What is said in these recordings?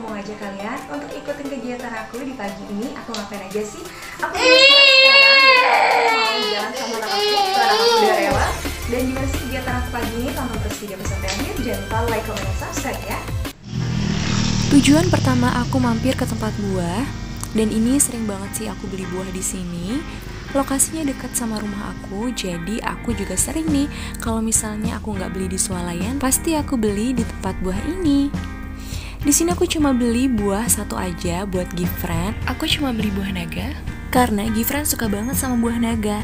mau ngajak kalian untuk ikutin kegiatan aku di pagi ini. Aku ngapain aja sih? Aku sekarang mau jalan sama anak aku, karena aku udah rela. Dan gimana sih kegiatan aku pagi ini? Tonton terus video sampai akhir. Jangan lupa like, comment, dan subscribe ya. Tujuan pertama aku mampir ke tempat buah, dan ini sering banget sih aku beli buah di sini. Lokasinya dekat sama rumah aku, jadi aku juga sering nih kalau misalnya aku nggak beli di swalayan, pasti aku beli di tempat buah ini. Di sini aku cuma beli buah satu aja buat Gifran. Aku cuma beli buah naga karena Gifran suka banget sama buah naga.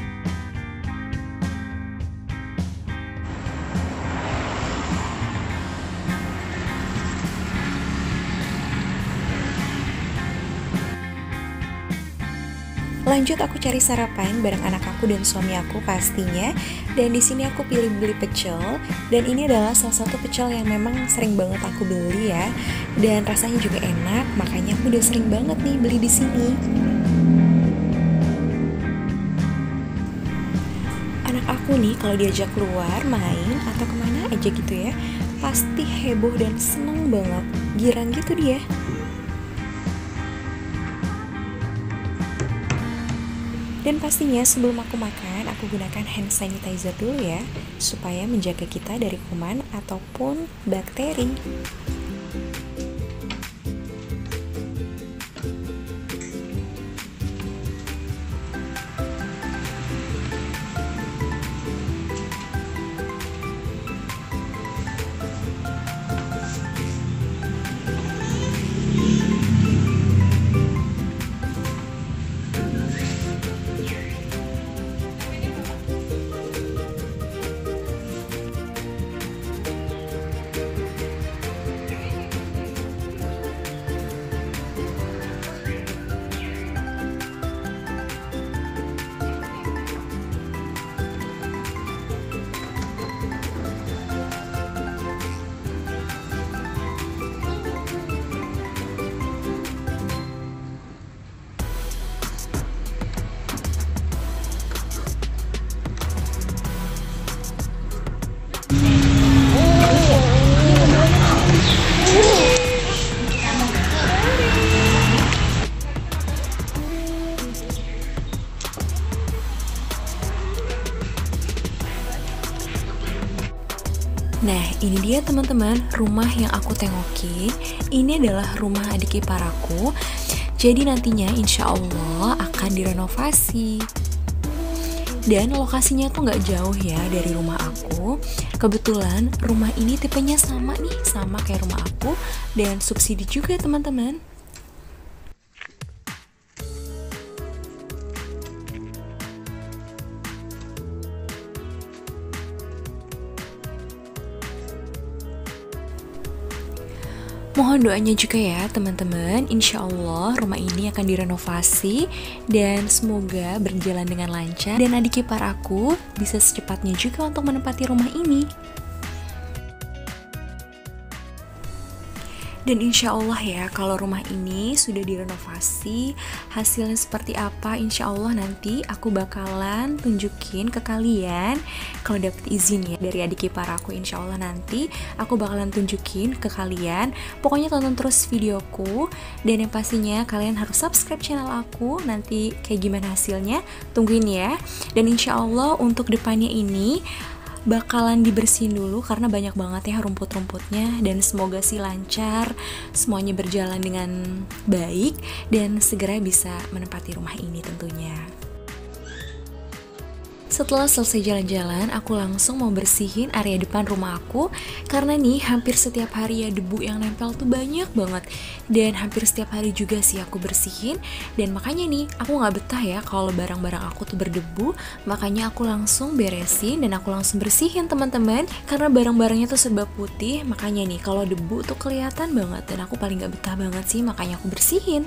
Lanjut aku cari sarapan bareng anak aku dan suami aku pastinya. Dan di sini aku pilih beli pecel, dan ini adalah salah satu pecel yang memang sering banget aku beli ya. Dan rasanya juga enak, makanya aku udah sering banget nih beli di sini. Anak aku nih kalau diajak keluar main atau kemana aja gitu ya, pasti heboh dan seneng banget, girang gitu dia. Dan pastinya sebelum aku makan, aku gunakan hand sanitizer dulu ya, supaya menjaga kita dari kuman ataupun bakteri. Nah, ini dia teman-teman, rumah yang aku tengokin. Ini adalah rumah adik ipar aku. Jadi nantinya insya Allah akan direnovasi. Dan lokasinya tuh nggak jauh ya dari rumah aku. Kebetulan rumah ini tipenya sama nih, sama kayak rumah aku. Dan subsidi juga teman-teman. Mohon doanya juga ya teman-teman, insya Allah rumah ini akan direnovasi dan semoga berjalan dengan lancar dan adik ipar aku bisa secepatnya juga untuk menempati rumah ini. Dan insya Allah ya, kalau rumah ini sudah direnovasi, hasilnya seperti apa, insya Allah nanti aku bakalan tunjukin ke kalian. Kalau dapet izin ya dari adik ipar aku, insya Allah nanti aku bakalan tunjukin ke kalian. Pokoknya tonton terus videoku, dan yang pastinya kalian harus subscribe channel aku. Nanti kayak gimana hasilnya, tungguin ya. Dan insya Allah untuk depannya ini bakalan dibersihin dulu karena banyak banget ya rumput-rumputnya, dan semoga sih lancar, semuanya berjalan dengan baik dan segera bisa menempati rumah ini tentunya. Setelah selesai jalan-jalan, aku langsung mau bersihin area depan rumah aku karena nih hampir setiap hari ya debu yang nempel tuh banyak banget, dan hampir setiap hari juga sih aku bersihin. Dan makanya nih aku nggak betah ya kalau barang-barang aku tuh berdebu, makanya aku langsung beresin dan aku langsung bersihin teman-teman, karena barang-barangnya tuh serba putih, makanya nih kalau debu tuh kelihatan banget dan aku paling nggak betah banget sih, makanya aku bersihin.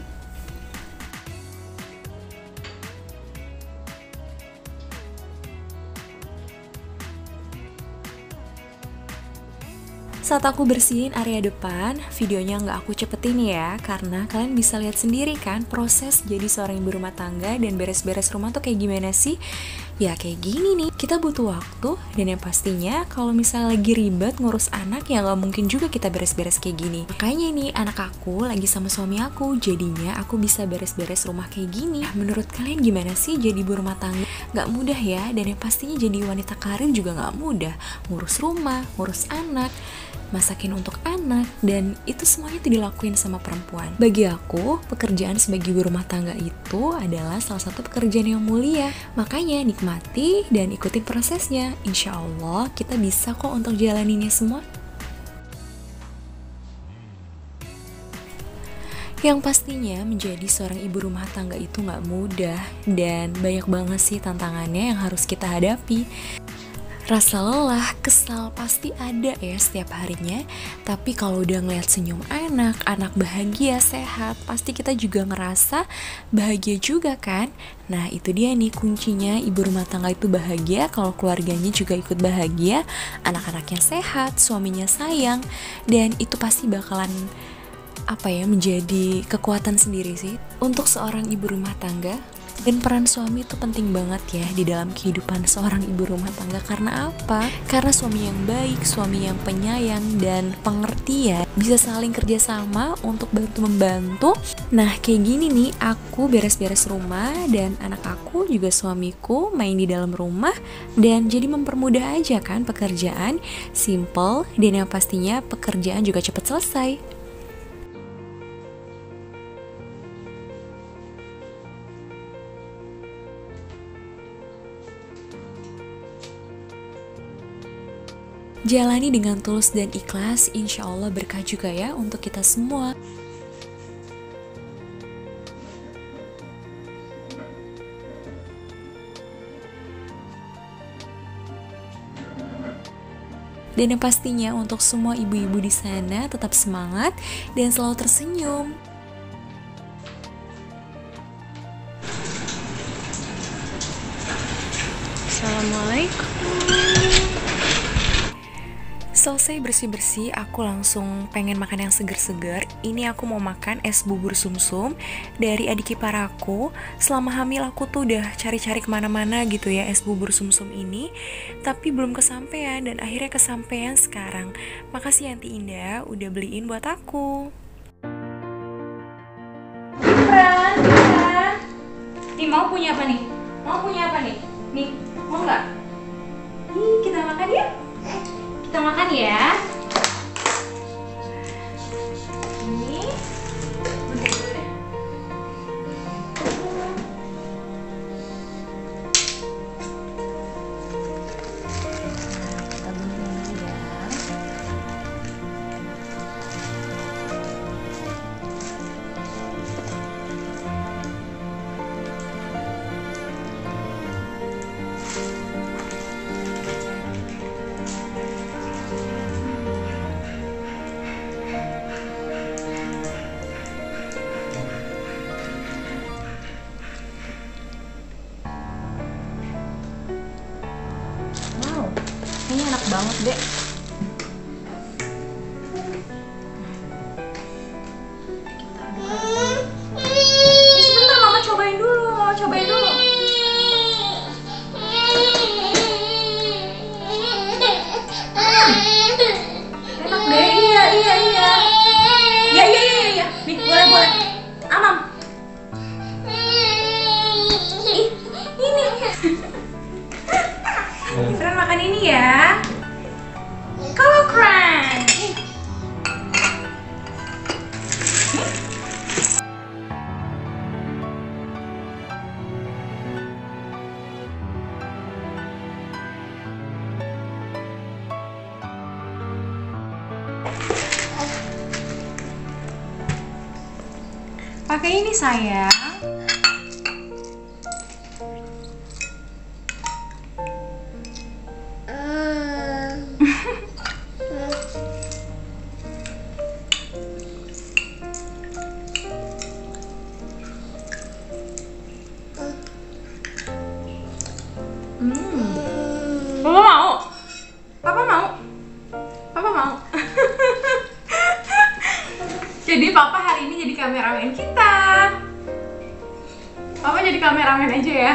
Saat aku bersihin area depan, videonya nggak aku cepetin ya, karena kalian bisa lihat sendiri kan proses jadi seorang ibu rumah tangga dan beres-beres rumah tuh kayak gimana sih. Ya kayak gini nih, kita butuh waktu, dan yang pastinya kalau misalnya lagi ribet ngurus anak ya nggak mungkin juga kita beres-beres kayak gini. Makanya nih anak aku lagi sama suami aku, jadinya aku bisa beres-beres rumah kayak gini. Menurut kalian gimana sih jadi ibu rumah tangga? Nggak mudah ya, dan yang pastinya jadi wanita karir juga nggak mudah. Ngurus rumah, ngurus anak, masakin untuk anak, dan itu semuanya tuh dilakuin sama perempuan. Bagi aku, pekerjaan sebagai ibu rumah tangga itu adalah salah satu pekerjaan yang mulia. Makanya nikmati dan ikutin prosesnya. Insya Allah kita bisa kok untuk jalaninnya semua. Yang pastinya menjadi seorang ibu rumah tangga itu gak mudah, dan banyak banget sih tantangannya yang harus kita hadapi. Rasa lelah, kesal pasti ada ya setiap harinya. Tapi kalau udah ngeliat senyum anak bahagia, sehat, pasti kita juga ngerasa bahagia juga kan. Nah itu dia nih kuncinya, ibu rumah tangga itu bahagia kalau keluarganya juga ikut bahagia, anak-anaknya sehat, suaminya sayang, dan itu pasti bakalan menjadi kekuatan sendiri sih untuk seorang ibu rumah tangga. Dan peran suami itu penting banget ya di dalam kehidupan seorang ibu rumah tangga. Karena apa? Karena suami yang baik, suami yang penyayang dan pengertian, bisa saling kerjasama untuk bantu-membantu. Nah kayak gini nih, aku beres-beres rumah dan anak aku juga suamiku main di dalam rumah, dan jadi mempermudah aja kan pekerjaan, simple, dan yang pastinya pekerjaan juga cepat selesai. Jalani dengan tulus dan ikhlas, insya Allah berkah juga ya untuk kita semua. Dan yang pastinya untuk semua ibu-ibu di sana tetap semangat dan selalu tersenyum. Assalamualaikum. Selesai bersih-bersih, aku langsung pengen makan yang seger-seger. Ini aku mau makan es bubur sumsum dari adik ipar aku. Selama hamil aku tuh udah cari-cari kemana-mana gitu ya es bubur sumsum ini, tapi belum kesampaian, dan akhirnya kesampaian sekarang. Makasih Yanti Indah udah beliin buat aku. Nih mau punya apa nih? Mau punya apa nih? Nih, mau nggak? Nih kita makan ya. Kita makan ya. Ini bentar dulu deh. Kita bunting dulu ya. Ini enak banget deh. Kita aduk-aduk. Sebentar, mama cobain dulu. Enak deh, iya. Ya. Nih, boleh. Amam. Ini. Fran makan ini ya. Kalau keren. Pakai ini sayang. Papa mau? kameramen kita. Papa jadi kameramen aja ya.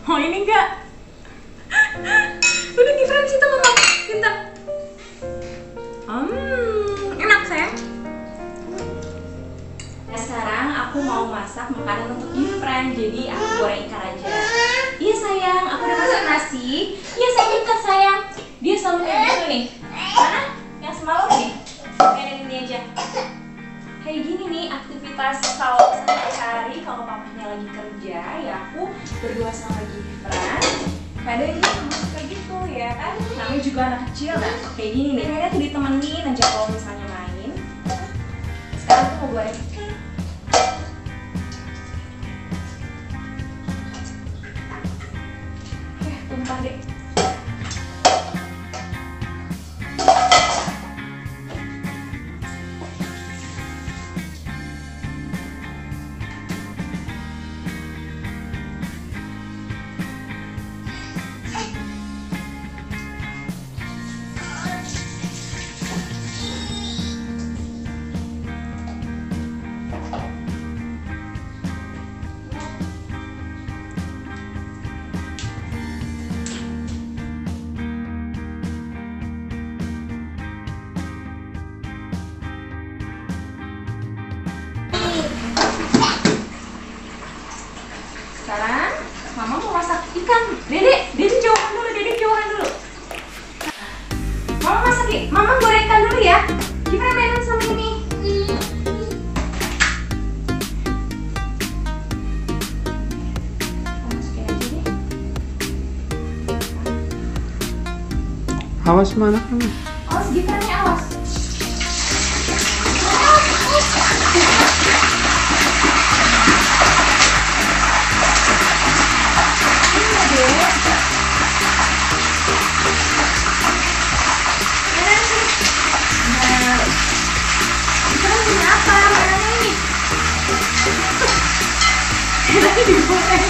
Mau ini enggak? Udah di frame situ mama. Pintar. Enak sayang. Nah, sekarang aku mau masak makanan untuk Gifran, jadi aku goreng ikan aja. Iya sayang, aku udah masak nasi. Iya sayang, pintar sayang. Dia selalu kayak gitu nih. Mana? Yang semalam nih. Kayak ini aja. Kayak gini nih aktivitas kalau sehari-hari kalau papahnya lagi kerja, ya aku berdua sama Gifran. Kadang dia kayak gitu ya kan. Namanya juga anak kecil, nah kayak gini nih. Kayaknya tuh ditemenin aja kalau misalnya main. Sekarang aku mau goreng ikan. Tumpah deh. Sekarang mama mau masak ikan. Dede jauhan dulu. Mama masak, mama goreng ikan dulu ya. Gimana mainan sama ini? Masukin aja deh. Awas mana kamu? Awas Gifrannya, awas. Lagi digoreng.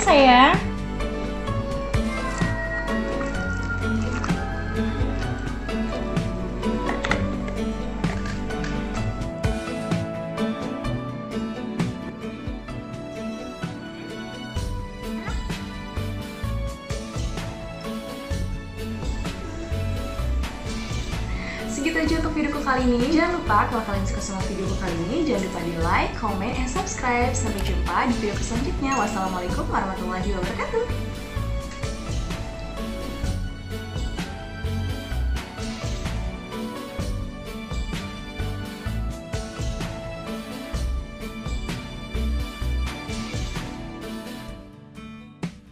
sayang. Segitu aja untuk videoku kali ini. Jangan lupa kalau kalian suka sama videoku kali ini, jangan lupa di like, comment, and subscribe. Sampai jumpa di video selanjutnya. Wassalamualaikum warahmatullahi wabarakatuh.